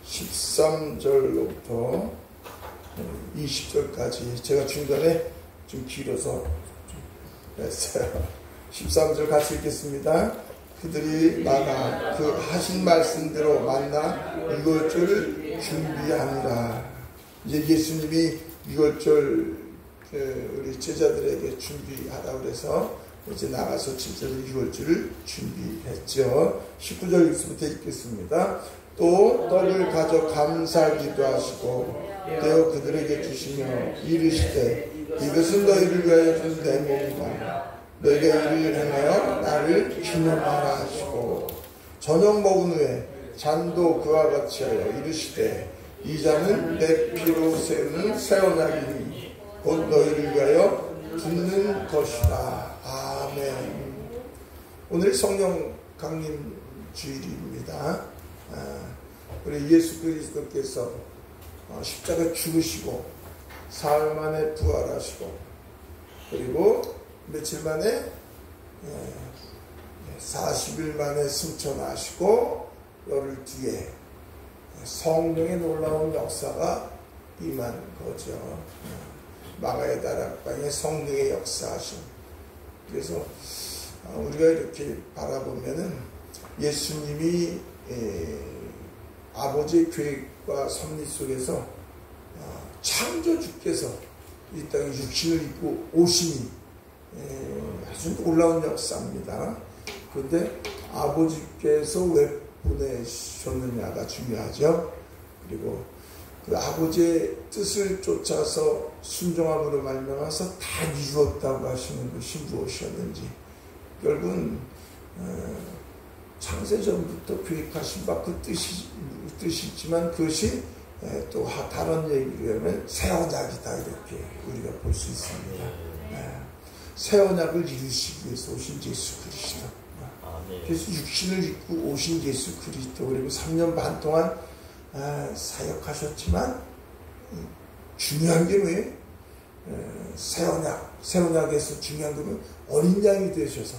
13절로부터 20절까지 제가 중간에 좀 길어서 좀 했어요. 13절 같이 읽겠습니다. 그들이 나가 그 하신 말씀대로 만나 유월절을 준비하니라. 이제 예수님이 유월절 우리 제자들에게 준비하라 그래서 이제 나가서 진짜로 유월절을 준비했죠. 19절 부터 읽겠습니다. 또 떡을 가져 감사기도 하시고 떼어 그들에게 주시며 이르시되 이것은 너희를 위하여 준 내 몸이다. 너희가 이를 행하여 나를 기념하라 하시고 저녁 먹은 후에 잔도 그와 같이 하여 이르시되 이 잔은 내 피로 세우는 새 언약이니 곧 너희를 위하여 붓는 것이다. 아멘. 오늘 성령 강림 주일입니다. 우리 예수 그리스도께서 십자가에 죽으시고 사흘 만에 부활하시고 그리고 며칠 만에 40일 만에 승천하시고 열흘 뒤에 성령의 놀라운 역사가 임한 거죠. 마가의 다락방에 성령의 역사하심. 그래서 우리가 이렇게 바라보면은 예수님이 아버지의 계획과 섭리 속에서 창조주께서 이 땅에 육신을 입고 오심이 아주 놀라운 역사입니다. 그런데 아버지께서 왜 보내셨느냐가 중요하죠. 그리고 그 아버지의 뜻을 쫓아서 순종함으로 말미암아서 다 이루었다고 하시는 것이 무엇이었는지 결국은 창세전부터 계획하신 바 그 뜻이 있지만 그것이 또 다른 얘기로 하면 새 언약이다 이렇게 우리가 볼 수 있습니다. 새 언약을 이루시기 위해서 오신 예수 그리스도. 그래서 육신을 입고 오신 예수 그리스도 그리고 3년 반 동안 사역하셨지만 중요한 게 뭐예요? 새 언약에서 중요한 건 어린 양이 되셔서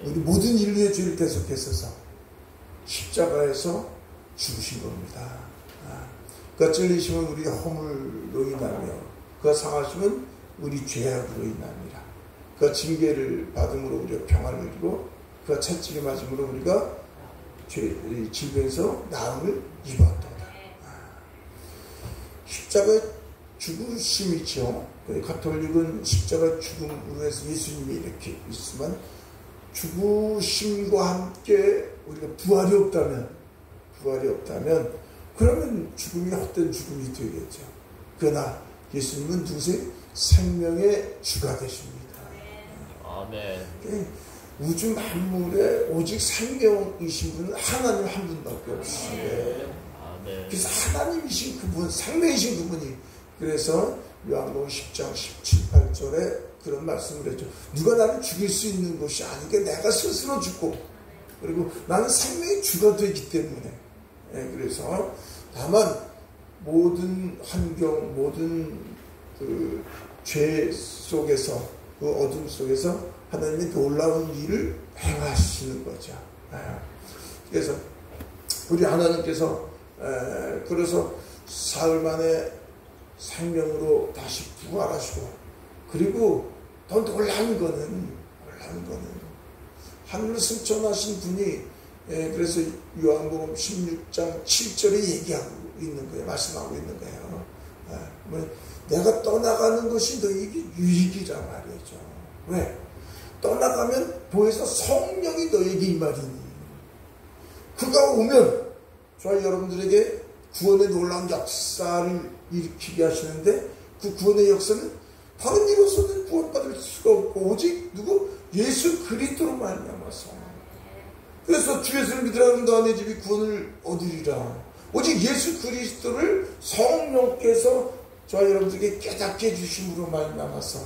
우리 모든 인류의 죄를 대속했어서 십자가에서 죽으신 겁니다. 그가 찔리시면 우리의 허물로 인하며 그가 상하시면 우리 죄악으로 인합니다. 그가 징계를 받음으로 우리가 평안을 누리고 그가 채찍에 맞음으로 우리가 질병에서 나음을 입었다. 십자가 죽으심이죠. 가톨릭은 십자가 죽음으로 해서 예수님이 이렇게 있지만 죽으심과 함께 우리가 부활이 없다면 그러면 죽음이 헛된 죽음이 되겠죠. 그러나 예수님은 누구세요? 생명의 주가 되십니다. 아멘. 우주 만물에 오직 생명이신 분은 하나님 한 분밖에 없으시네. 그래서 하나님이신 그분, 생명이신 그분이 그래서 요한복음 10장 17, 18절에 그런 말씀을 했죠. 누가 나를 죽일 수 있는 것이 아니게 내가 스스로 죽고 그리고 나는 생명의 주가 되기 때문에 그래서 다만 모든 환경, 모든 그 죄 속에서 그 어둠 속에서 하나님의 놀라운 일을 행하시는 거죠. 그래서 우리 하나님께서 그래서 사흘 만에 생명으로 다시 부활하시고 그리고 더 놀라운 거는 하늘을 승천하신 분이 그래서 요한복음 16장 7절에 얘기하고 있는 거예요. 말씀하고 있는 거예요. 내가 떠나가는 것이 너에게 유익이란 말이죠. 왜? 떠나가면 보혜사 성령이 너에게 임하리니 그가 오면 저와 여러분들에게 구원의 놀라운 역사를 일으키게 하시는데 그 구원의 역사는 다른 이로서는 구원받을 수가 없고 오직 누구? 예수 그리스도로 말미암아서. 그래서 주 예수를 믿으라 그럼 너와 내 집이 구원을 얻으리라. 오직 예수 그리스도를 성령께서 저와 여러분들에게 깨닫게 해주심으로 말미암아서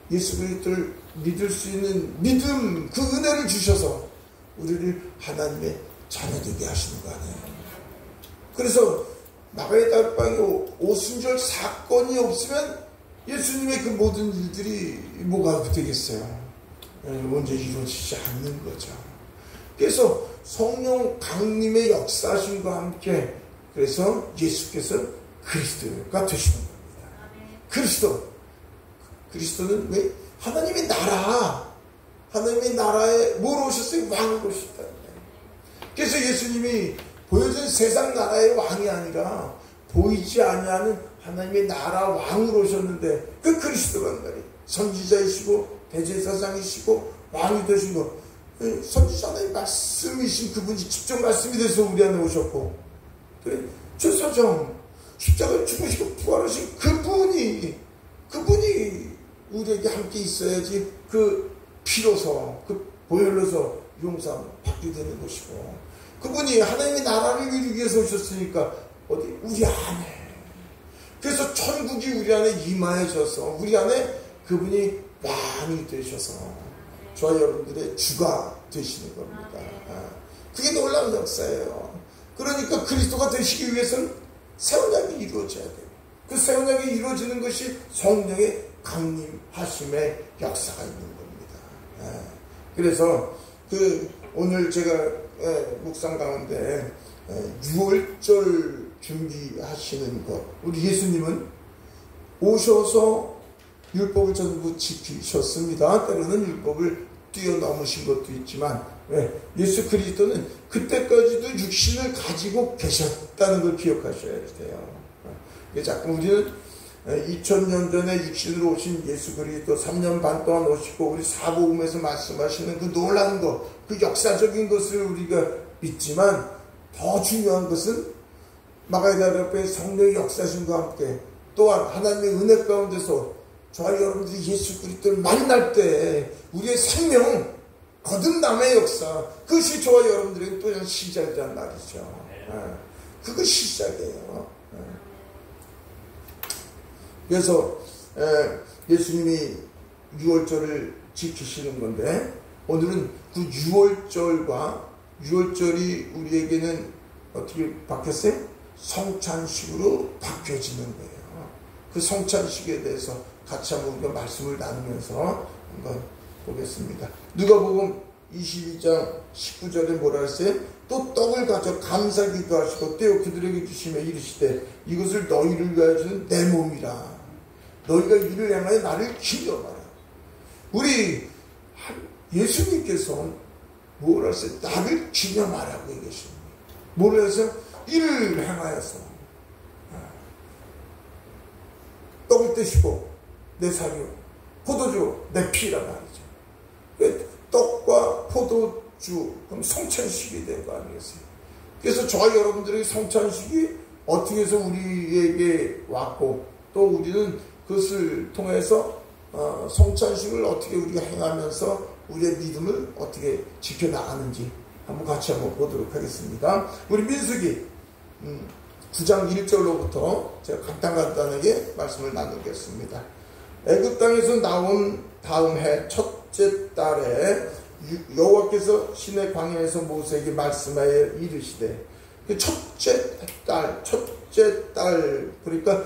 예수 그리스도를 믿을 수 있는 믿음, 그 은혜를 주셔서 우리를 하나님의 자녀되게 하시는 거 아니에요. 그래서 마가의 다락방에 오순절 사건이 없으면 예수님의 그 모든 일들이 뭐가 되겠어요. 먼저 이루어지지 않는 거죠. 그래서 성령 강림의 역사심과 함께 그래서 예수께서 그리스도가 되시는 겁니다. 그리스도는 왜? 하나님의 나라에 뭘 오셨어요? 왕으로 오셨다. 그래서 예수님이 보여준 세상 나라의 왕이 아니라 보이지 아니하는 하나님의 나라 왕으로 오셨는데 그 그리스도란 말이에요. 선지자이시고 대제사장이시고 왕이 되신 거. 선지자 하나님 말씀이신 그분이 직접 말씀이 돼서 우리 안에 오셨고 제사장 십자가를 죽으시고 부활하신 그분이 우리에게 함께 있어야지 그 피로서 그 보혈로서 용서 받게 되는 것이고 그분이 하나님의 나라를 이루기 위해서 오셨으니까 어디 우리 안에 그래서 천국이 우리 안에 임하여져서 우리 안에 그분이 왕이 되셔서 저와 여러분들의 주가 되시는 겁니다. 그게 놀라운 역사예요. 그러니까 그리스도가 되시기 위해서는 새 언약이 이루어져야 돼요. 그 새 언약이 이루어지는 것이 성령의 강림하심의 역사가 있는 겁니다. 그래서 오늘 제가 묵상 가운데 6월절 준비하시는 것, 우리 예수님은 오셔서 율법을 전부 지키셨습니다. 때로는 율법을 뛰어넘으신 것도 있지만 예수 그리스도는 그때까지도 육신을 가지고 계셨다는 걸 기억하셔야 돼요. 자꾸 우리는 2000년 전에 육신으로 오신 예수 그리스도 3년 반 동안 오시고 우리 사복음에서 말씀하시는 그 놀라운 것, 그 역사적인 것을 우리가 믿지만 더 중요한 것은 마가다라의 성령의 역사심과 함께 또한 하나님의 은혜 가운데서 저와 여러분들이 예수 그리스도를 만날 때 우리의 생명 거듭남의 역사, 그것이 저와 여러분들에게 또 시작이란 말이죠. 그것이 시작이에요. 그래서 예수님이 6월절을 지키시는 건데 오늘은 그 6월절이 우리에게는 어떻게 바뀌었어요? 성찬식으로 바뀌어지는 거예요. 그 성찬식에 대해서 같이 한번 우리가 말씀을 나누면서 한번 보겠습니다. 누가복음 22장 19절에 뭐라 했어요? 또 떡을 가져 감사기도 하시고 떼어 그들에게 주시며 이르시되 이것을 너희를 위하여 주는 내 몸이라. 너희가 이를 행하여 나를 기념하라. 우리 예수님께서 뭐라 했어요? 나를 기념하라고 얘기하십니다. 뭐라 해서? 이를 행하여서 떡을 떼시고 내 살이요 포도주 내 피라 말이죠. 떡과 포도주 그럼 성찬식이 된 거 아니겠어요? 그래서 저와 여러분들의 성찬식이 어떻게 해서 우리에게 왔고 또 우리는 그것을 통해서 성찬식을 어떻게 우리가 행하면서 우리의 믿음을 어떻게 지켜나가는지 같이 한번 보도록 하겠습니다. 우리 민수기 9장 1절로부터 제가 간단하게 말씀을 나누겠습니다. 애굽 땅에서 나온 다음 해 첫째 달에 여호와께서 시내 광야에서 모세에게 말씀하여 이르시되 그 첫째 달 그러니까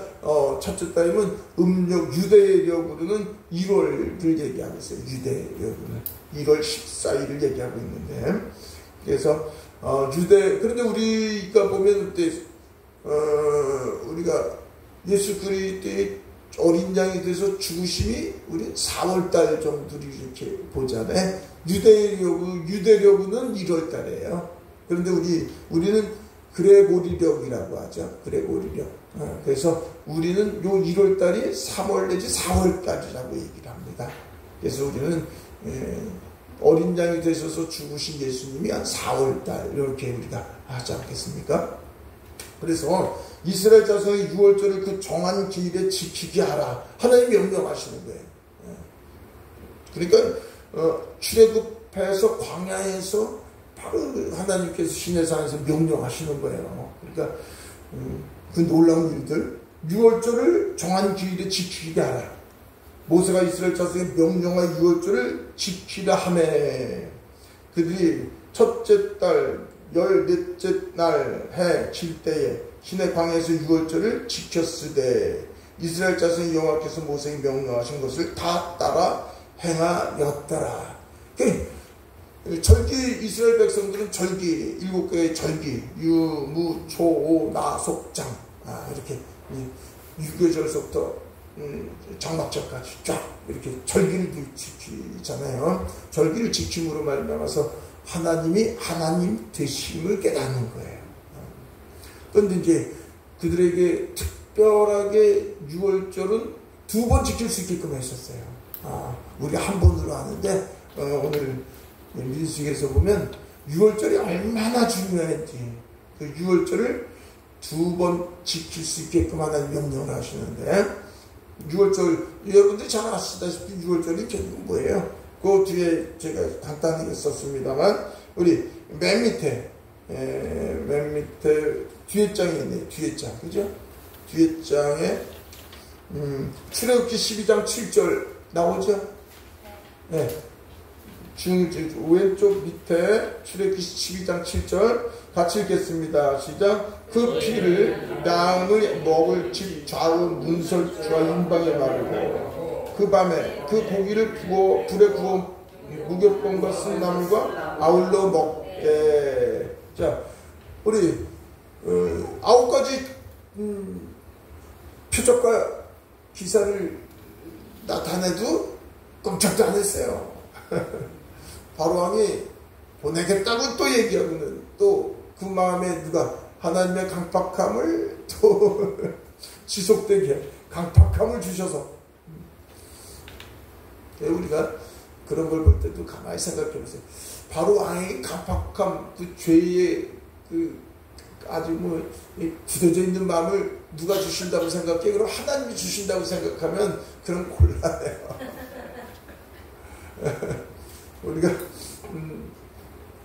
첫째 달이면 음력 유대력으로는 1월을 얘기하고 있어요. 유대력으로는 1월 14일을 얘기하고 있는데 그래서 그런데 우리가 보면 우리가 예수 그리스도의 어린 양이 돼서 죽으심이 우리 4월달 정도를 이렇게 보잖아요. 유대력은 1월달이에요. 그런데 우리는 그레고리력이라고 하죠. 그레고리력. 그래서 우리는 요 1월달이 3월 내지 4월달이라고 얘기를 합니다. 그래서 우리는 어린 양이 되셔서 죽으신 예수님이 한 4월달 이렇게 우리가 하지 않겠습니까? 그래서 이스라엘 자손의 6월절을 그 정한 기일에 지키게 하라. 하나님이 명령하시는 거예요. 그러니까 출애굽해서 광야에서 바로 하나님께서 시내산에서 명령하시는 거예요. 그러니까 그 놀라운 일들 6월절을 정한 기일에 지키게 하라. 모세가 이스라엘 자손의 명령한 6월절을 지키라 하매 그들이 첫째 달 14째 날 해 질 때에 시내 광야에서 6월절을 지켰으되 이스라엘 자손의 여호와께서 모세에게 명령하신 것을 다 따라 행하였더라. 절기, 이스라엘 백성들은 절기, 7개의 절기, 유, 무, 초, 오, 나, 속, 장, 이렇게 유교절서부터 장막절까지 쫙 이렇게 절기를 지키잖아요. 절기를 지킴으로 말미암아서 하나님이 하나님 되심을 깨닫는 거예요. 그런데 이제 그들에게 특별하게 6월절은 2번 지킬 수 있게끔 했었어요. 우리가 한 번으로 하는데 오늘 민수기에서 보면 6월절이 얼마나 중요한지 그 6월절을 2번 지킬 수 있게끔 하나님 명령을 하시는데 6월절 여러분들이 잘 아시다시피 6월절이 결국은 뭐예요? 그 뒤에 제가 간단하게 썼습니다만 우리 맨 밑에 뒤에 장에 있네요. 뒤에 장 그죠? 뒤에 장에 출애굽기 12장 7절 나오죠? 네. 왼쪽 밑에 출애굽기 12장 7절 같이 읽겠습니다. 시작. 그 피를 양을 먹을 집 좌우 문설주와 인방에 바르고 그 밤에 그 고기를 불에 구워 무교병과 쓴나물과 아울러 먹게. 자, 우리 9가지 표적과 기사를 나타내도 꼼짝도 안 했어요. 바로왕이 보내겠다고 또 얘기하고는 또 그 마음에 누가 하나님의 강팍함을 또 지속되게 강팍함을 주셔서 우리가 그런 걸 볼 때도 가만히 생각해 보세요. 바로왕의 강팍함, 그 죄의 그 아주 굳어져 있는 마음을 누가 주신다고 생각해? 그럼 하나님이 주신다고 생각하면 그런 곤란해요. 우리가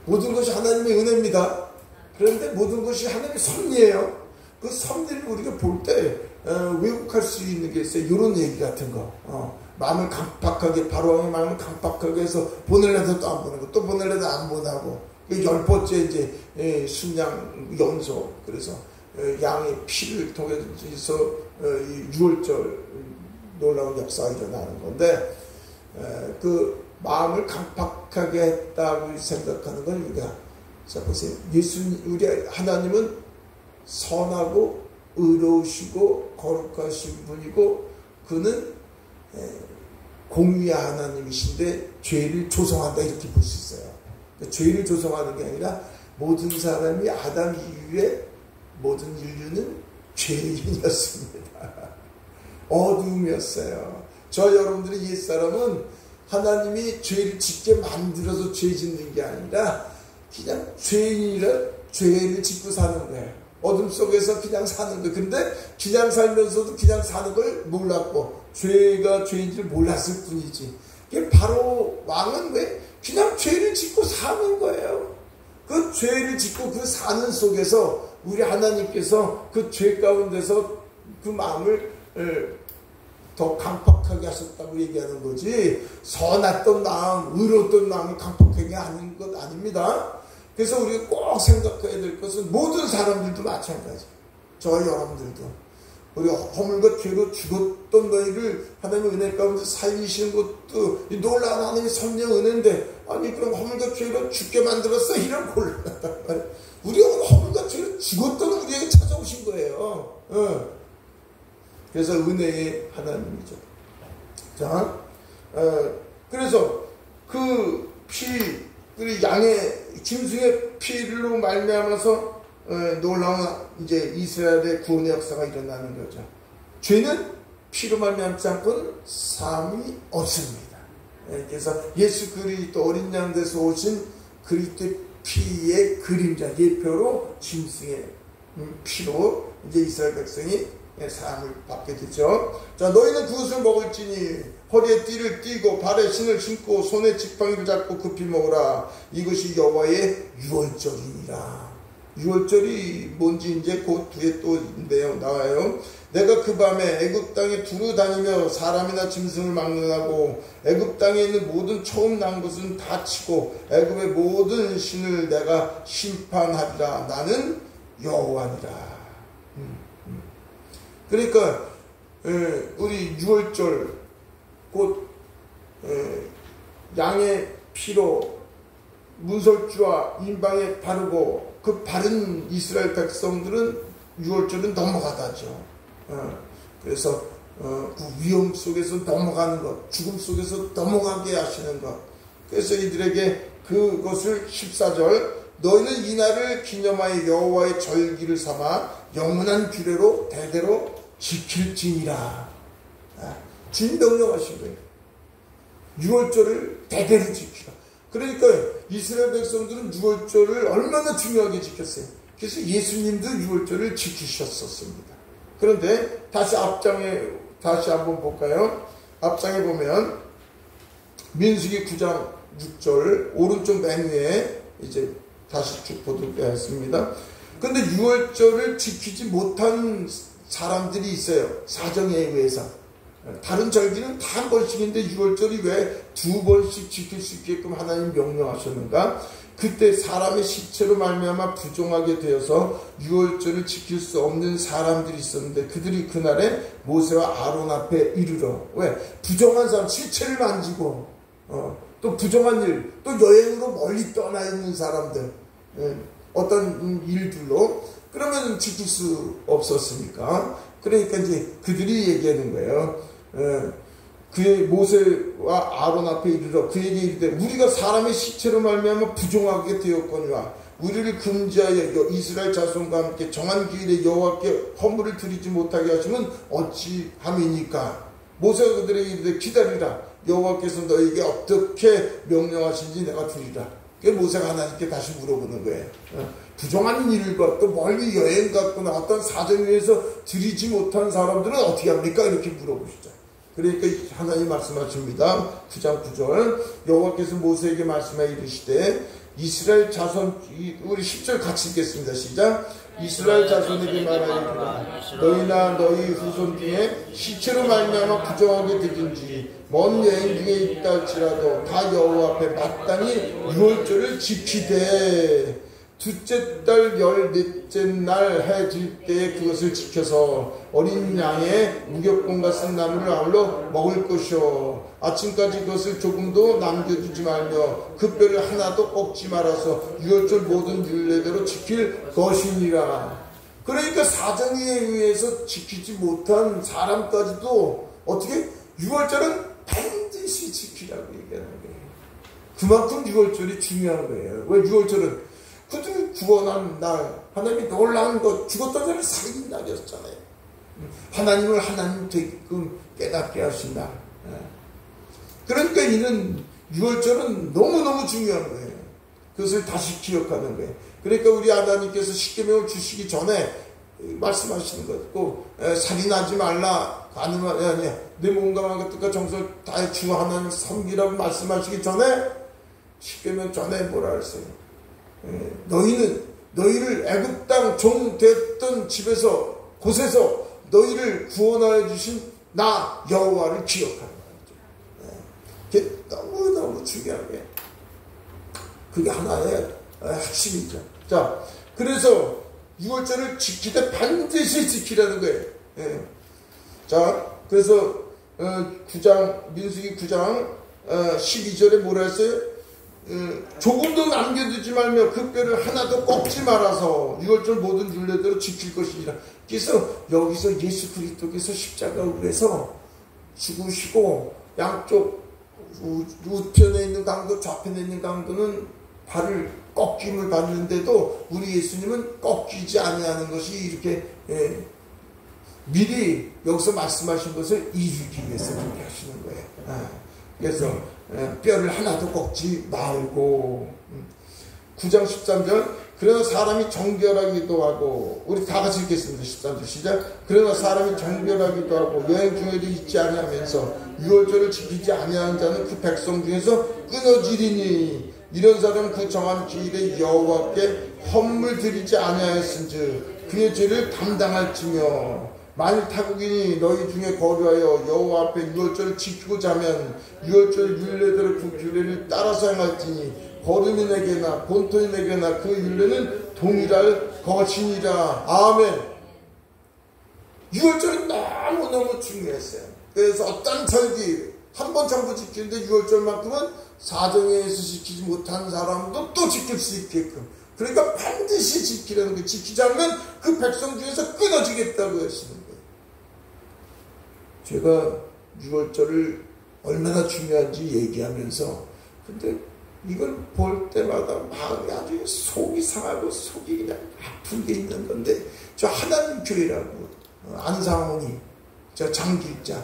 모든 것이 하나님의 은혜입니다. 그런데 모든 것이 하나님의 섭리예요. 그 섭리를 우리가 볼 때 왜곡할 수 있는 게 있어요. 이런 얘기 같은 거. 마음을 강팍하게 바로왕의 마음을 강팍하게 해서 보내려도 또 안 보내고 또 보내려도 안 보내고 10번째 이제 순양 연소 그래서 양의 피를 통해서 6월절 놀라운 역사가 일어나는 건데 그 마음을 강팍하게 했다고 생각하는 건 우리가 자 보세요. 우리 하나님은 선하고 의로우시고 거룩하신 분이고 그는 공의의 하나님이신데 죄를 조성한다 이렇게 볼 수 있어요. 그러니까 죄를 조성하는 게 아니라 모든 사람이 아담 이후에 모든 인류는 죄인이었습니다. 어둠이었어요. 저 여러분들의 옛사람은 하나님이 죄를 짓게 만들어서 죄 짓는 게 아니라 그냥 죄인이라 죄를 짓고 사는 거예요. 어둠 속에서 그냥 사는 거예요. 근데 그냥 살면서도 그냥 사는 걸 몰랐고 죄가 죄인지를 몰랐을 뿐이지. 바로 왕은 왜? 그냥 죄를 짓고 사는 거예요. 그 죄를 짓고 그 사는 속에서 우리 하나님께서 그 죄 가운데서 그 마음을 더 강팍하게 하셨다고 얘기하는 거지 선했던 마음, 의로웠던 마음이 강팍하게 하는 것 아닙니다. 그래서 우리가 꼭 생각해야 될 것은 모든 사람들도 마찬가지. 저 여러분들도 우리 허물과 죄로 죽었던 너희를 하나님의 은혜 가운데 살리시는 것도 놀라운 하나님의 성령 은혜인데 아니 그럼 허물과 죄로 죽게 만들었어? 이런 곤란하단 말이야. 우리가 허물과 죄로 죽었던 우리에게 찾아오신 거예요. 그래서 은혜의 하나님이죠. 자, 그래서 그 피, 양의 짐승의 피로 말미암아서 놀라운 이제 이스라엘의 구원의 역사가 일어나는 거죠. 죄는 피로 말미암지 않고는 사함이 없습니다. 그래서 예수 그리스도 어린 양 돼서 오신 그리스도의 피의 그림자 예표로 짐승의 피로 이제 이스라엘 백성이 사함을 받게 되죠. 자, 너희는 그것을 먹을지니 허리에 띠를 띠고 발에 신을 신고 손에 지팡이를 잡고 급히 먹으라. 이것이 여호와의 유월절이니라. 유월절이 뭔지 이제 그 뒤에 또 나와요. 내가 그 밤에 애굽 땅에 두루 다니며 사람이나 짐승을 막론하고 애굽 땅에 있는 모든 처음 난 것은 다 치고 애굽의 모든 신을 내가 심판하리라. 나는 여호와니라. 그러니까 우리 유월절 곧 양의 피로 문설주와 인방에 바르고 그 바른 이스라엘 백성들은 6월절은 넘어가다죠. 그래서 그 위험 속에서 넘어가는 것, 죽음 속에서 넘어가게 하시는 것. 그래서 이들에게 그것을 14절 너희는 이날을 기념하여 여호와의 절기를 삼아 영원한 규례로 대대로 지킬지니라. 주님 명령하신 거예요. 6월절을 대대로 지키라. 그러니까 이스라엘 백성들은 6월절을 얼마나 중요하게 지켰어요. 그래서 예수님도 6월절을 지키셨었습니다. 그런데 다시 앞장에 다시 한번 볼까요? 앞장에 보면 민수기 9장 6절 오른쪽 맨 위에 이제 다시 쭉 보도록 하겠습니다. 근데 6월절을 지키지 못한 사람들이 있어요. 사정에 의해서. 다른 절기는 다 한 번씩인데 6월절이 왜 두 번씩 지킬 수 있게끔 하나님 명령하셨는가? 그때 사람의 시체로 말미암아 부정하게 되어서 6월절을 지킬 수 없는 사람들이 있었는데 그들이 그날에 모세와 아론 앞에 이르러 왜? 부정한 사람 시체를 만지고 또 부정한 일, 또 여행으로 멀리 떠나 있는 사람들 어떤 일들로 그러면 지킬 수 없었으니까 그러니까 이제 그들이 얘기하는 거예요. 그의 모세와 아론 앞에 이르러 그에게 이르되 우리가 사람의 시체로 말미암아 부정하게 되었거니와 우리를 금지하여 이스라엘 자손과 함께 정한 기일에 여호와께 헌물을 드리지 못하게 하시면 어찌함이니까. 모세가 그들에게 이르되 기다리라 여호와께서 너에게 어떻게 명령하신지 내가 드리라. 그게 모세가 하나님께 다시 물어보는 거예요. 부정한 일과 또 멀리 여행 갔거나 어떤 사정에 의해서 드리지 못한 사람들은 어떻게 합니까? 이렇게 물어보시죠. 그러니까 하나님 말씀하십니다. 9장 9절 여호와께서 모세에게 말씀하여 이르시되 이스라엘 자손 우리 10절 같이 읽겠습니다. 시작. 이스라엘 자손에게 말하여 너희나 너희 후손 중에 시체로 말미암아 부정하게 되든지 먼 여행 중에 있다 할지라도 다 여호와 앞에 마땅히 6월절을 지키되 둘째 달 14째 날 해 질 때에 그것을 지켜서 어린 양의 무격봉 같은 나무를 아울러 먹을 것이요 아침까지 그것을 조금도 남겨두지 말며 그 뼈를 하나도 꺾지 말아서 6월절 모든 율례대로 지킬 것이니라. 그러니까 사정에 의해서 지키지 못한 사람까지도 어떻게 6월절은 반드시 지키라고 얘기하는 거예요. 그만큼 6월절이 중요한 거예요. 왜 6월절은 그들을 구원한 날, 하나님이 놀라운 것, 죽었던 자를 살린 날이었잖아요. 하나님을 하나님 되게끔 깨닫게 하신 날. 그러니까 이는 6월절은 너무너무 중요한 거예요. 그것을 다시 기억하는 거예요. 그러니까 우리 하나님께서 십계명을 주시기 전에 말씀하시는 것고 살인하지 말라, 내 몸과 마음과 뜻과 정성을 다해 주 하나님을 섬기라고 말씀하시기 전에 십계명 전에 뭐라 했어요? 너희를 애굽 땅 종 됐던 집에서 곳에서 너희를 구원하여 주신 나 여호와를 기억하는 거죠. 그게 너무너무 중요한 게 그게 하나의 핵심이죠. 자, 그래서 6월절을 지키되 반드시 지키라는 거예요. 자, 그래서 9장 민수기 9장 12절에 뭐라 했어요? 조금도 남겨두지 말며 그 뼈를 하나도 꺾지 말아서 6월절 모든 율례대로 지킬 것이니라. 그래서 여기서 예수 그리스도께서 십자가로 해서 죽으시고 양쪽 우편에 있는 강도 좌편에 있는 강도는 발을 꺾임을 받는데도 우리 예수님은 꺾이지 아니하는 것이 이렇게 미리 여기서 말씀하신 것을 이루기 위해서 그렇게 하시는 거예요. 그래서 뼈를 하나도 꺾지 말고 9장 13절 그러나 사람이 정결하기도 하고 우리 다 같이 읽겠습니다. 13절 시작. 그러나 사람이 정결하기도 하고 여행 중에도 있지 아니하면서 6월절을 지키지 아니하는 자는 그 백성 중에서 끊어지리니 이런 사람은 그 정한 기일에 여호와께 헌물 드리지 아니하였은즉 그의 죄를 담당할지며 만일 타국인이 너희 중에 거류하여 여호와 앞에 6월절을 지키고자 하면 6월절 율례대로 그 율례를 따라서 행할지니 거류민에게나 본토인에게나 그 율례는 동일할 것이니라. 아멘. 6월절이 너무너무 중요했어요. 그래서 어떤 절기 한 번 전부 지키는데 6월절만큼은 사정에 의해서 지키지 못한 사람도 또 지킬 수 있게끔, 그러니까 반드시 지키라는 거예요. 지키지 않으면 그 백성 중에서 끊어지겠다고 하시는 거예요. 제가 6월절을 얼마나 중요한지 얘기하면서, 근데 이걸 볼 때마다 마음이 아주 속이 상하고 속이 그냥 아픈 게 있는 건데, 저 하나님 교회라고 안상홍이, 저 장길자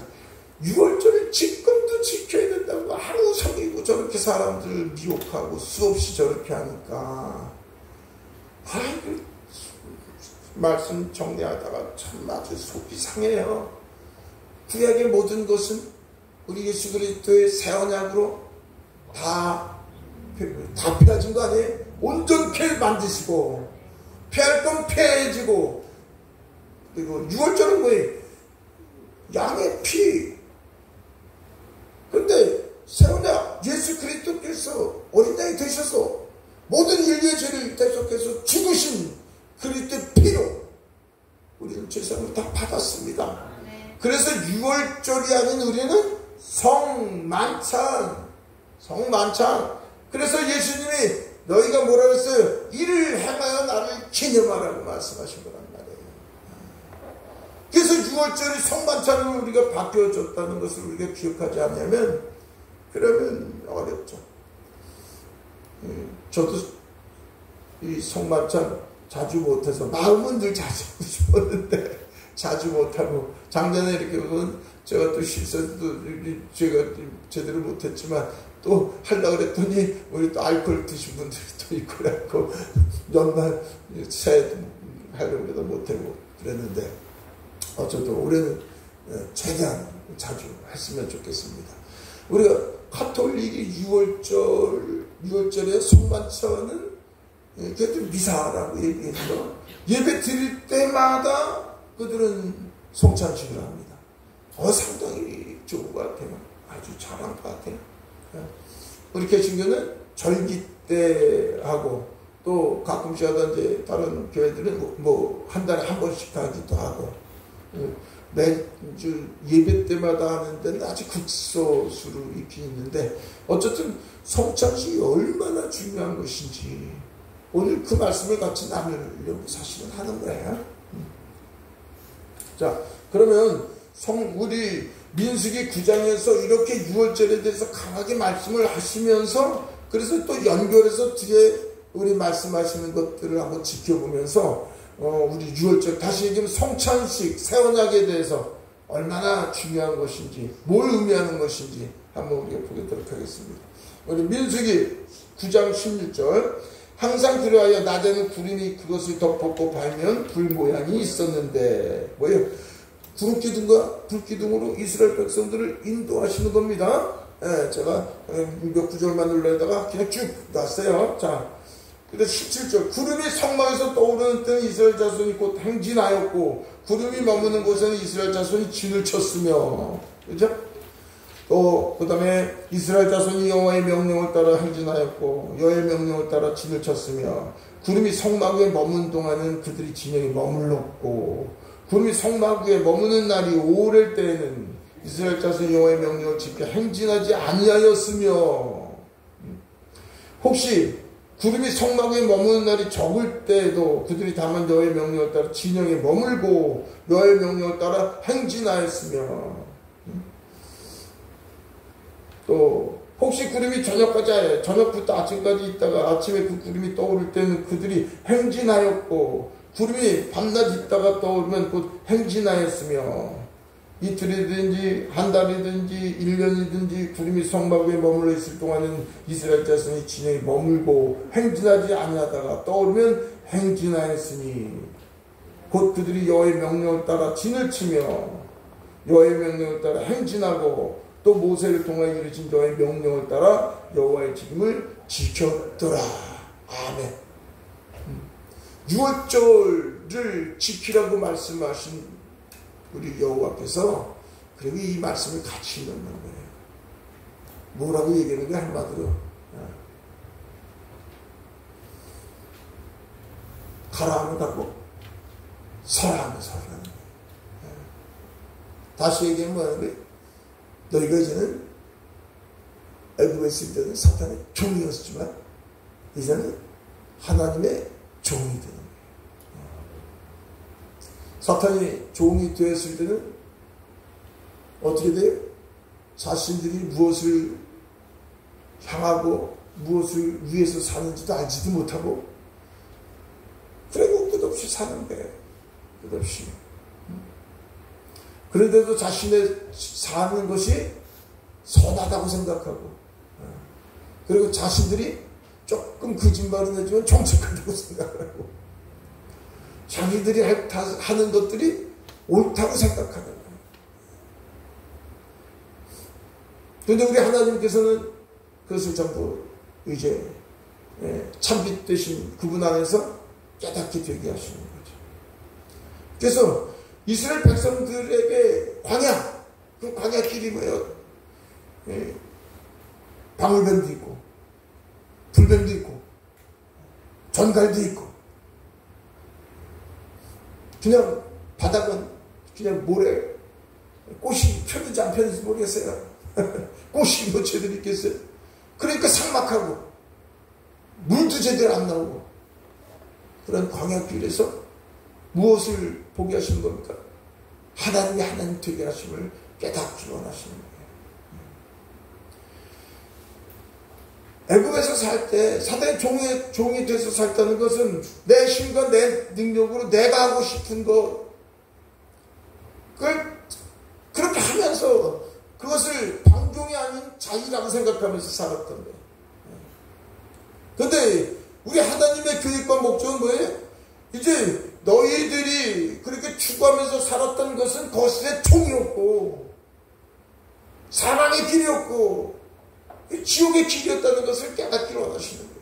6월절을 지금도 지켜야 된다고 하루 속이고 저렇게 사람들을 미혹하고 수없이 저렇게 하니까, 아이고, 말씀 정리하다가 참 아주 속이 상해요. 구약의 모든 것은 우리 예수 그리스도의 새 언약으로 다 폐하진 거 아니에요? 온전케 만드시고, 폐할 건 폐해지고, 그리고 6월절은 뭐예요? 양의 피. 근데 새 언약 예수 그리스도께서 어린 양이 되셔서 모든 인류의 죄를 대속해서 죽으신 그리스도의 피로 우리는 죄사함을 다 받았습니다. 그래서 6월절이 아닌 우리는 성만찬. 그래서 예수님이 너희가 뭐라고 했어요? 이를 행하여 나를 기념하라고 말씀하신 거란 말이에요. 그래서 6월절이 성만찬으로 우리가 바뀌어졌다는 것을 우리가 기억하지 않냐면, 그러면 어렵죠. 저도 이 성만찬 자주 못해서, 마음은 늘 자주 하고 싶었는데 자주 못하고, 작년에 이렇게 보면 제가 또 실수도 제가 제대로 못했지만 또 하려고 그랬더니 우리 또 알코올 드신 분들이 또 있고 그래갖고 연말 새해 하려고 해도 못하고 그랬는데, 어쨌든 올해는 최대한 자주 했으면 좋겠습니다. 우리가 카톨릭이 6월절에 성만찬은 그래도 미사라고 얘기해서 예배 드릴 때마다 그들은 성찬식을 합니다. 상당히 좋은 것 같아요. 아주 잘한 것 같아요. 우리 개신교는 절기 때 하고, 또 가끔씩 하다 이제 다른 교회들은 뭐 한 달에 한 번씩 하기도 하고, 매주 예배 때마다 하는 데는 아주 극소수로 있긴 있는데, 어쨌든 성찬식이 얼마나 중요한 것인지 오늘 그 말씀을 같이 나누려고 사실은 하는 거예요. 자, 그러면 우리 민수기 9장에서 이렇게 6월절에 대해서 강하게 말씀을 하시면서, 그래서 또 연결해서 뒤에 우리 말씀하시는 것들을 한번 지켜보면서 우리 6월절, 다시 얘기하면 성찬식, 새 언약에 대해서 얼마나 중요한 것인지, 뭘 의미하는 것인지 한번 우리가 보도록 하겠습니다. 우리 민수기 9장 16절, 항상 그러하여 낮에는 구름이 그것을 덮었고 밤이면 불 모양이 있었는데, 뭐예요? 구름기둥과 불기둥으로 이스라엘 백성들을 인도하시는 겁니다. 제가 몇 구절만 눌러다가 그냥 쭉 놨어요. 자, 그래서 17절, 구름이 성막에서 떠오르는 때는 이스라엘 자손이 곧 행진하였고, 구름이 머무는 곳에는 이스라엘 자손이 진을 쳤으며, 그죠? 또 그 다음에 이스라엘 자손이 여호와의 명령을 따라 행진하였고, 여호와의 명령을 따라 진을 쳤으며, 구름이 성막 위에 머문 동안은 그들이 진영에 머물렀고, 구름이 성막 위에 머무는 날이 5월 때에는 이스라엘 자손이 여호와의 명령을 지켜 행진하지 아니하였으며, 혹시 구름이 성막 위에 머무는 날이 적을 때에도 그들이 다만 여호와의 명령을 따라 진영에 머물고 여호와의 명령을 따라 행진하였으며, 또 혹시 구름이 저녁부터 아침까지 있다가 아침에 그 구름이 떠오를 때는 그들이 행진하였고, 구름이 밤낮 있다가 떠오르면 곧 행진하였으며, 이틀이든지 한 달이든지 1년이든지 구름이 성막 위에 머물러 있을 동안은 이스라엘 자손이 진영에 머물고 행진하지 아니하다가 떠오르면 행진하였으니, 곧 그들이 여호와의 명령을 따라 진을 치며 여호와의 명령을 따라 행진하고, 또 모세를 통하여 이루신 여호와의 명령을 따라 여호와의 책임을 지켰더라. 아멘. 6월절을 지키라고 말씀하신 우리 여호와께서 그리고 이 말씀을 같이 넣는 거예요. 뭐라고 얘기하는 게 한마디로 가라 하면 가고 서라 하면 서라는 거예요. 다시 얘기하면 뭐하는 거예요? 너희가 이제는 애굽에 있을 때는 사탄의 종이었지만 이제는 하나님의 종이 되는 거예요. 사탄이 종이 되었을 때는 어떻게 돼요? 자신들이 무엇을 향하고 무엇을 위해서 사는지도 알지도 못하고 그리고 끝없이 사는 거예요. 끝없이. 그런데도 자신의 사는 것이 선하다고 생각하고 그리고 자신들이 조금 거짓말은 하지만 정직하다고 생각하고 자기들이 하는 것들이 옳다고 생각하는 거예요. 그런데 우리 하나님께서는 그것을 전부 이제 참빛 되신 그분 안에서 깨닫게 되게 하시는 거죠. 그래서 이스라엘 백성들에게 광야, 그 광야길이 뭐예요? 방울뱀도 있고 불뱀도 있고 전갈도 있고 그냥 바닥은 그냥 모래 꽃이 펴는지 안 펴는지 모르겠어요. 꽃이 뭐 제대로 있겠어요. 그러니까 삭막하고 물도 제대로 안 나오고 그런 광야길에서 무엇을 보게 하시는 겁니까? 하나님이 하나님 되게 하심을 깨닫기 원하시는 거예요. 애굽에서 살 때 사단의 종이 돼서 살다는 것은 내 힘과 내 능력으로 내가 하고 싶은 것 그걸 그렇게 하면서 그것을 방종이 아닌 자유라고 생각하면서 살았던 거예요. 그런데 우리 하나님의 계획과 목적은 뭐예요? 이제 너희들이 그렇게 추구하면서 살았던 것은 거짓의 총이었고 사망의 길이었고 지옥의 길이었다는 것을 깨닫기를 원하시는 거예요.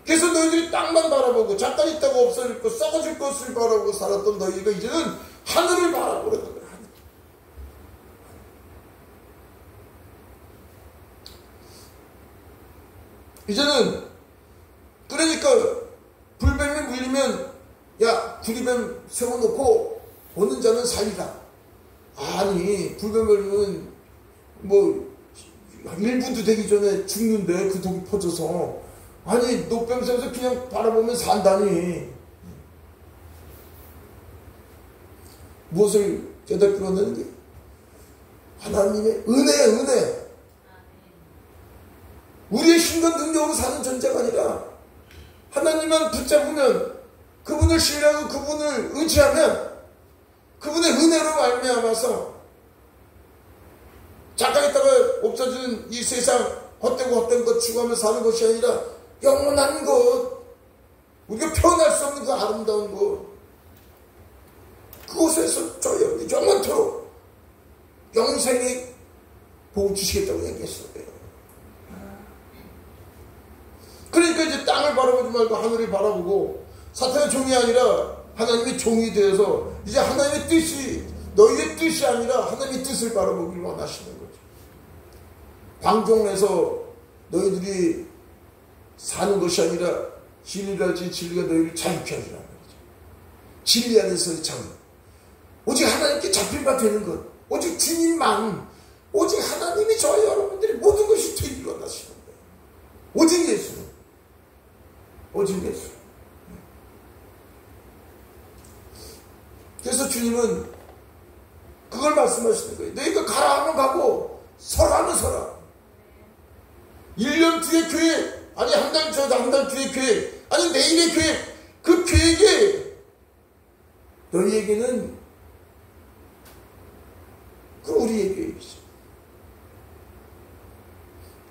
그래서 너희들이 땅만 바라보고 잠깐 있다가 없어질 것, 썩어질 것을 바라보고 살았던 너희가 이제는 하늘을 바라보려는 거예요. 하늘. 이제는 그러니까 불뱀이 물리면 야 구리뱀 세워놓고 오는 자는 살리라. 아니 불뱀 물리면 뭐 1분도 되기 전에 죽는데 그 독이 퍼져서 아니 노뱀 세워서 그냥 바라보면 산다니. 무엇을 깨닫기로 하는데 하나님의 은혜야 은혜. 우리의 힘과 능력으로 사는 존재가 아니라 하나님만 붙잡으면 그분을 신뢰하고 그분을 의지하면 그분의 은혜로 말미암아서 잠깐 있다가 없어지는 이 세상 헛된 것 추구하며 사는 것이 아니라 영원한 것, 우리가 표현할 수 없는 그 아름다운 것, 그곳에서 저 영원토록 영생이 복을 주시겠다고 얘기했어요. 그러니까 이제 땅을 바라보지 말고 하늘을 바라보고 사탄의 종이 아니라 하나님의 종이 되어서 이제 하나님의 뜻이 너희의 뜻이 아니라 하나님의 뜻을 바라보길 원하시는 거죠. 방종에서 너희들이 사는 것이 아니라 진리라지 진리가 너희를 자유케 하리라는 거죠. 진리 안에서의 자유. 오직 하나님께 잡힌 바 되는 것. 오직 주님만. 오직 하나님이 저와 여러분들이 모든 것이 되기를 원하시는 거예요. 오직 예수. 오직 예수. 그래서 주님은 그걸 말씀하시는 거예요. 너희가 가라 하면 가고 서라 하면 서라. 1년 뒤에 계획, 아니 한 달 뒤에 계획, 아니 내일의 계획, 그 계획이 너희에게는 그 우리의 계획이죠.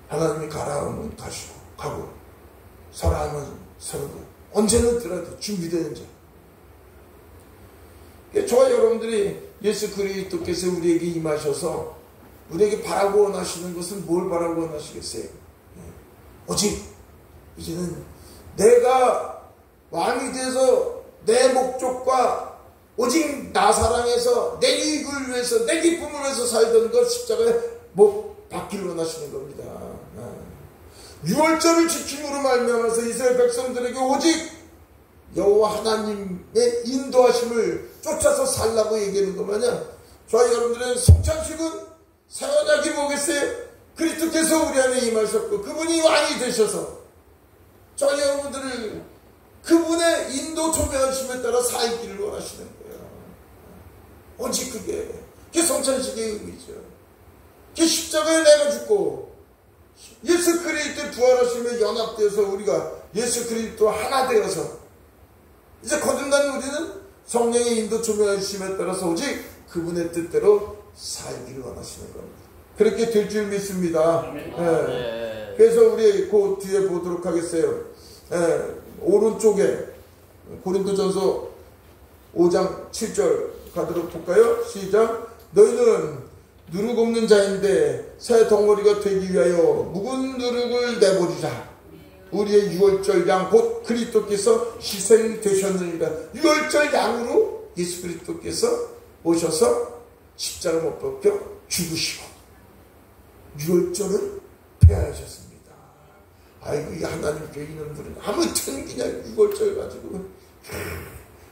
하나님이 가라 하면 가시고 가고 서라 하면 서는 거. 언제는 들어도 준비되는 자. 저와 여러분들이 예수 그리스도께서 우리에게 임하셔서 우리에게 바라고 원하시는 것은 뭘 바라고 원하시겠어요? 오직 이제는 내가 왕이 돼서 내 목적과 오직 나 사랑해서 내 이익을 위해서 내 기쁨을 위해서 살던 것 십자가에 못 받기를 원하시는 겁니다. 6월절을 지킴으로 말미암아서 이스라엘 백성들에게 오직 여호와 하나님의 인도하심을 쫓아서 살라고 얘기하는 것 마냥 저와 여러분들은 성찬식은 새 언약이 뭐겠어요? 그리스도께서 우리 안에 임하셨고 그분이 왕이 되셔서 저희 여러분들을 그분의 인도 조명하심에 따라 살 길을 원하시는 거예요. 오직 그게 성찬식의 의미죠. 십자가에 내가 죽고 예수 그리스도의 부활하심에 연합되어서 우리가 예수 그리스도 하나 되어서 이제 거듭난 우리는 성령의 인도 조명하심에 따라서 오직 그분의 뜻대로 살기를 원하시는 겁니다. 그렇게 될 줄 믿습니다. 네. 그래서 우리 그 뒤에 보도록 하겠어요. 오른쪽에 고린도전서 5장 7절 가도록 볼까요? 시작. 너희는 누룩 없는 자인데 새 덩어리가 되기 위하여 묵은 누룩을 내버리라. 우리의 유월절 양 곧 그리스도께서 희생되셨느니라. 유월절 양으로 예수 그리스도께서 오셔서 십자가 못 박혀 죽으시고 유월절을 폐하셨습니다. 아이고 이 하나님께 이놈들은 아무튼 그냥 유월절 가지고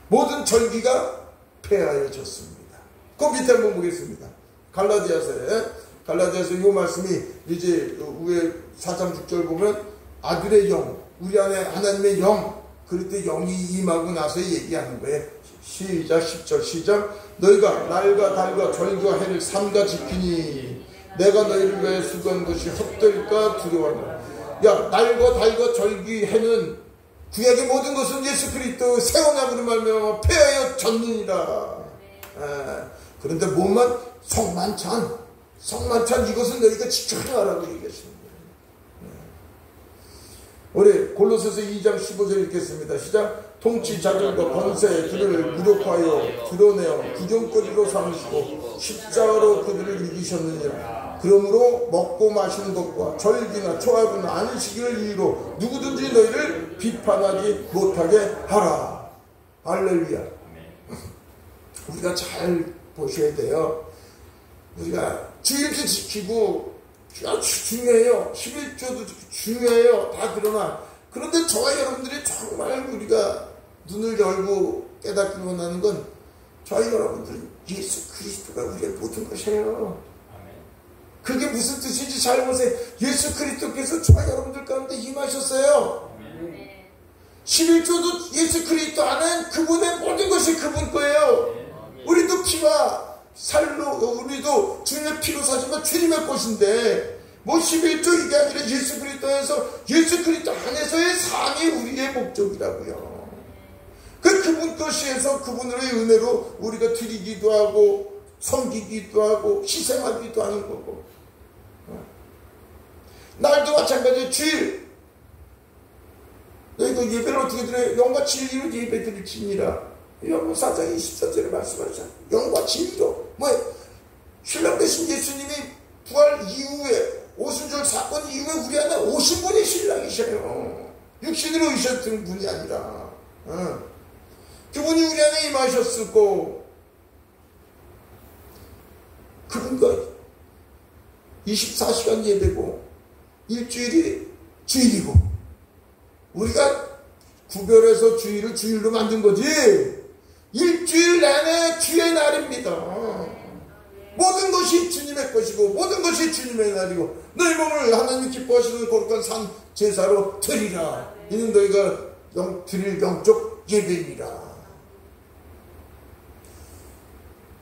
모든 절기가 폐하여졌습니다. 그 밑에 한번 보겠습니다. 갈라디아서 이 말씀이 이제 위에 4장 6절 보면 아들의 영, 우리 안에 하나님의 영, 그럴 때 영이 임하고 나서 얘기하는 거예요. 시작 10절 시작. 너희가 날과 달과 절기와 해를 삼가 지키니 내가 너희를 위해 수고한 것이 헛될까 두려워하노라. 야, 날과 달과 절기 해는 구약의 모든 것은 예수 그리스도 새 언약으로 말미암아 폐하여졌느니라. 그런데 뭐만 성만찬 이것은 너희가 지켜라라고 얘기하시는 거예요. 우리 골로새서 2장 15절 읽겠습니다. 시작. 통치 자들과 권세 그들을 무력하여 드러내어 구경거리로 삼으시고 십자가로 그들을 이기셨느니라. 그러므로 먹고 마시는 것과 절기나 초하루나 안식일을 이유로 누구든지 너희를 비판하지 못하게 하라. 할렐루야. 우리가 잘 보셔야 돼요. 우리가 주일도 지키고 아주 중요해요. 11조도 중요해요. 다 그런데 저와 여러분들이 정말 우리가 눈을 열고 깨닫기 원하는 건 저와 여러분들은 예수 그리스도가 우리의 모든 것이에요. 그게 무슨 뜻인지 잘 보세요. 예수 그리스도께서 저와 여러분들 가운데 임하셨어요. 11조도 예수 그리스도 안에 그분의 모든 것이 그분 거예요. 우리도 피와 살로 우리도 주님의 피로 사지만 주님의 것인데 뭐 11조 이게 아니라 예수 그리스도에서 예수 그리스도 안에서의 삶이 우리의 목적이라고요. 그분 것이에서 그분의 은혜로 우리가 드리기도 하고 섬기기도 하고 희생하기도 하는 거고. 날도 마찬가지예요. 주일 너희가 예배를 어떻게 드려요? 영과 진리로 예배 드릴지니라. 요한복음 4장 24절에 말씀하셨잖아요. 영과 진리로. 신랑 되신 예수님이 부활 이후에 오순절 사건 이후에 우리 안에 오신 분이 신랑이셔요. 육신으로 오셨던 분이 아니라 그분이 우리 안에 임하셨고 그분과 24시간 예배고 일주일이 주일이고 우리가 구별해서 주일을 주일로 만든 거지. 일주일 내내 주의 날입니다. 모든 것이 주님의 것이고 모든 것이 주님의 날이고 너희 몸을 하나님 기뻐하시는 거룩한 산 제사로 드리라. 이는 너희가 드릴 영적 예배니라.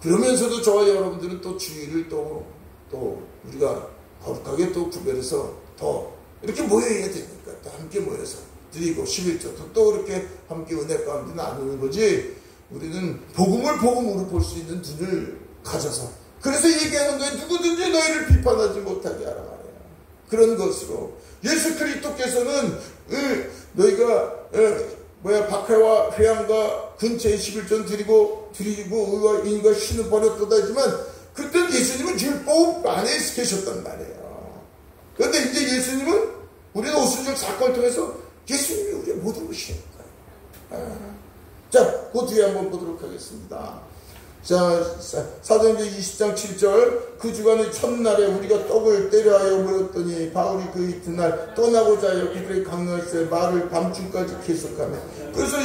그러면서도 저와 여러분들은 또 주일을 또 우리가 거룩하게 또 구별해서 더 이렇게 모여야 되니까 또 함께 모여서 드리고 11조도 또 이렇게 함께 은혜 가운데 나누는 거지. 우리는 복음을 복음으로 볼 수 있는 눈을 가져서 그래서 얘기하는 거예요. 누구든지 너희를 비판하지 못하게 하라 말이야. 그런 것으로 예수 그리스도께서는 너희가 박해와 회양과 근처에 11조 드리고 의와 인과 신을 버렸도다 하지만 그때 예수님은 율법 안에 계셨단 말이에요. 그런데 이제 예수님은 우리는 오순절 사건을 통해서 예수님이 우리의 모든 것이니까요. 자, 그 뒤에 한번 보도록 하겠습니다. 자, 사도행전 20장 7절. 그 주간의 첫날에 우리가 떡을 떼려 하여 모였더니 바울이 그 이튿날 떠나고자 하여 그들의 강요할세 말을 밤중까지 계속하며 그래서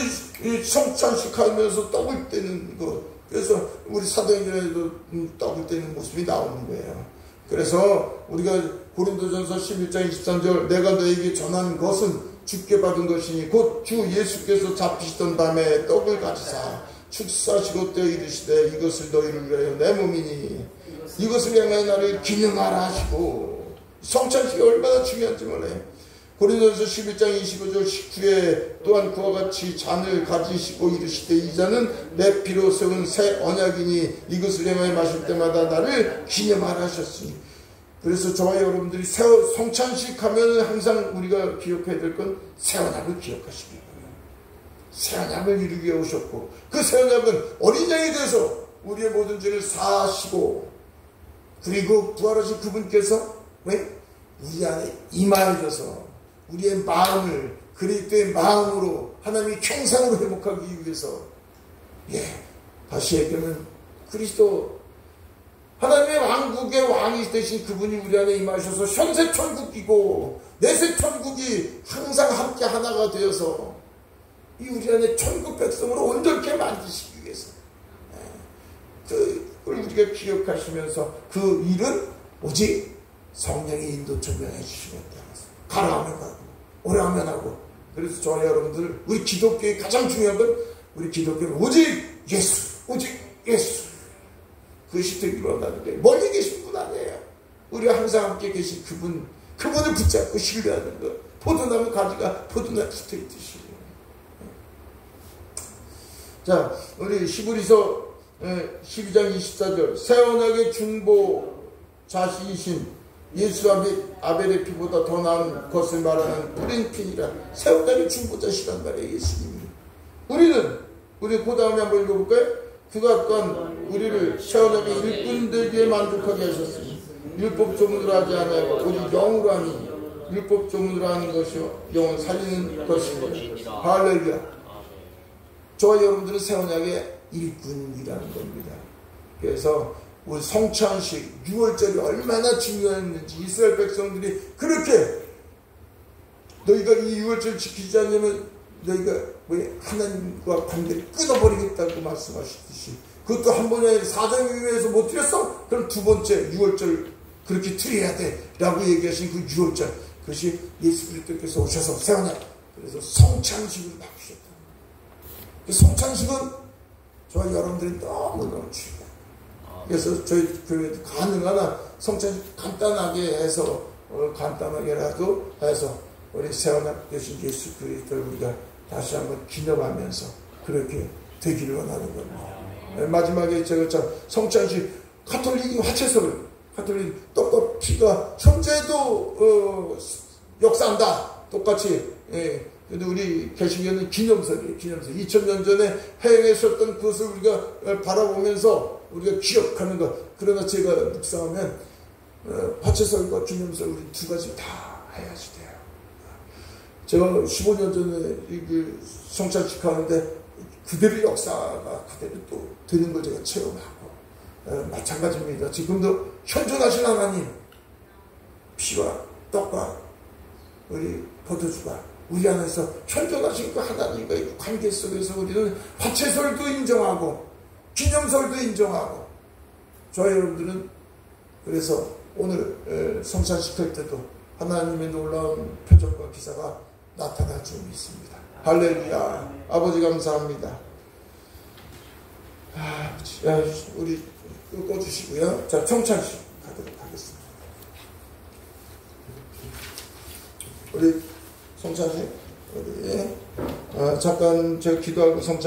이 성찬식 하면서 떡을 떼는 거. 그래서 우리 사도행전에도 떡을 떼는 모습이 나오는 거예요. 그래서 우리가 고린도전서 11장 23절 내가 너에게 전한 것은 주께 받은 것이니 곧 주 예수께서 잡히시던 밤에 떡을 가지사 축사시고 떼어 이르시되 이것을 너희를 위하여 내 몸이니 이것을 향하여 나를 기념하라 하시고 성찬식이 얼마나 중요한지 몰라요. 고린도전서 11장 25절 19에 또한 그와 같이 잔을 가지시고 이르시되 이 잔은 내 피로 세운 새 언약이니 이것을 향하여 마실 때마다 나를 기념하라 하셨으니 그래서 저와 여러분들이 성찬식 하면 항상 우리가 기억해야 될 건 새 언약을 기억하시기 바랍니다. 새 언약을 이루기 위해 오셨고 그 새 언약은 어린 양이 되어서 우리의 모든 죄를 사하시고 그리고 부활하신 그분께서 왜? 우리 안에 임하여져서 우리의 마음을 그리스도의 마음으로 하나님이 형상으로 회복하기 위해서 다시 얘기하면 그리스도 하나님의 왕국의 왕이 되신 그분이 우리 안에 임하셔서 현세천국이고 내세천국이 항상 함께 하나가 되어서 이 우리 안에 천국 백성으로 온전케 만드시기 위해서 그걸 우리가 기억하시면서 그 일은 오직 성령의 인도 조명해 주시면 가라하면 가고 오라하면 하고 그래서 저와 여러분들 우리 기독교의 가장 중요한 건 우리 기독교는 오직 예수 오직 예수 그것이 되기로 원하는데 멀리 계신 분 아니에요. 우리가 항상 함께 계신 그분을 붙잡고 신뢰하는 것 포도나무 가지가 포도나무에 붙어있듯이 자 우리 히브리서 12장 24절 새 언약의 중보자이신 예수 아벨의 피보다 더 나은 것을 말하는 뿌린 피니라 새 언약의 중보자시란 말이에요. 예수님이 우리 그 다음에 한번 읽어볼까요? 그가 또한 우리를 새 언약의 일꾼되기에 만족하게 하셨으니 율법 조문으로 하지 않아요. 오직 영으로 하니 율법 조문으로 하는 것이요 영은 살리는 것입니다. 할렐루야. 저와 여러분들은 새 언약의 일꾼이라는 겁니다. 그래서 우리 성찬식 6월절이 얼마나 중요했는지 이스라엘 백성들이 그렇게 너희가 이 6월절 지키지 않으면 너희가 왜 하나님과 관계를 끊어버리겠다고 말씀하셨듯이 그것도 한 번에 아니라 사정위에서 못 드렸어? 그럼 두 번째 6월절 그렇게 드려야 돼 라고 얘기하신 그 6월절 그것이 예수 그리스도께서 오셔서 새 언약 그래서 성찬식을 바꾸셨다. 그 성찬식은 저와 여러분들이 너무너무 중요해요. 그래서 저희 교회도 가능하나 성찬식 간단하게 해서 간단하게라도 해서 우리 새 언약 되신 예수 그리스도를 우리가 다시 한번 기념하면서 그렇게 되기를 원하는 겁니다. 마지막에 제가 성찬식 가톨릭이 화채소를 가톨릭 떡과 피가 현재도 역사한다. 똑같이 그래도 우리 개신교는 기념설이에요. 기념설. 2000년 전에 행하셨던 그것을 우리가 바라보면서 우리가 기억하는 것. 그러나 제가 묵상하면 화채설과 기념설 우리 두 가지 다 해야지 돼요. 제가 15년 전에 성찬식 하는데 그대로 역사가 그대로 또 되는 걸 제가 체험하고 마찬가지입니다. 지금도 현존하신 하나님 피와 떡과 우리 포도주가 우리 안에서 현존하신 그 하나님과의 관계 속에서 우리는 화채설도 인정하고 기념설도 인정하고 저와 여러분들은 그래서 오늘 성찬식 할 때도 하나님의 놀라운 표적과 기사가 나타날 줄 믿습니다. 할렐루야. 아버지 감사합니다. 우리 꺼주시고요. 자, 성찬식 가도록 하겠습니다. 우리 성찬식 우리 잠깐 제가 기도하고 성찬